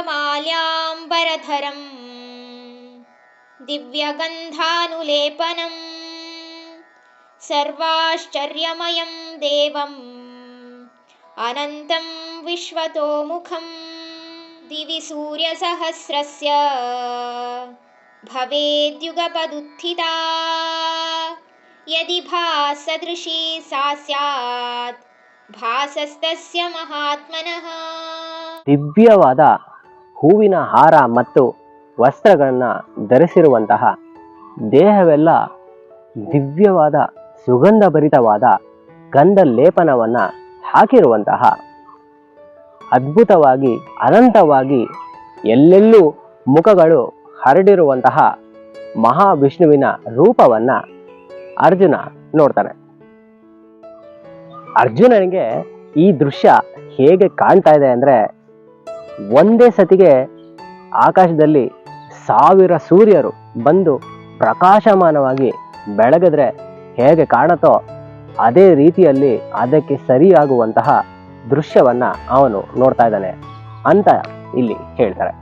ಮಾಲ್ಯಾಂಬರಧರಂ ದಿವ್ಯಗಂಧಾನುಲೇಪನಂ ಸರ್ವಾಶ್ಚರ್ಯಮಯಂ ದೇವಂ ಅನಂತಂ ವಿಶ್ವತೋಮುಖಂ ದಿವಿ ಸೂರ್ಯಸಹಸ್ರಸ್ಯ ಭವೇದ್ಯುಗಪದುತ್ಥಿತಾ ಯದಿ ಭಾಸದೃಶೀ ಸಾ ಸ್ಯಾತ್ ಭಾಸಸ್ತಸ್ಯ ಮಹಾತ್ಮನಃ. ದಿವ್ಯವಾದ ಹೂವಿನ ಹಾರ ಮತ್ತು ವಸ್ತ್ರಗಳನ್ನು ಧರಿಸಿರುವಂತಹ, ದೇಹವೆಲ್ಲ ದಿವ್ಯವಾದ ಸುಗಂಧಭರಿತವಾದ ಗಂಧ ಲೇಪನವನ್ನು ಹಾಕಿರುವಂತಹ, ಅದ್ಭುತವಾಗಿ ಅನಂತವಾಗಿ ಎಲ್ಲೆಲ್ಲೂ ಮುಖಗಳು ಹರಡಿರುವಂತಹ ಮಹಾವಿಷ್ಣುವಿನ ರೂಪವನ್ನು ಅರ್ಜುನ ನೋಡ್ತಾನೆ. ಅರ್ಜುನನಿಗೆ ಈ ದೃಶ್ಯ ಹೇಗೆ ಕಾಣ್ತಾ ಇದೆ ಅಂದರೆ, ಒಂದೇ ಸತಿಗೆ ಆಕಾಶದಲ್ಲಿ 1000 ಸೂರ್ಯರು ಬಂದು ಪ್ರಕಾಶಮಾನವಾಗಿ ಬೆಳಗಿದ್ರೆ ಹೇಗೆ ಕಾಣುತ್ತೋ ಅದೇ ರೀತಿಯಲ್ಲಿ ಅದಕ್ಕೆ ಸರಿಯಾಗುವಂತಹ ದೃಶ್ಯವನ್ನ ಅವನು ನೋಡ್ತಾ ಇದ್ದಾನೆ ಅಂತ ಇಲ್ಲಿ ಹೇಳ್ತಾರೆ.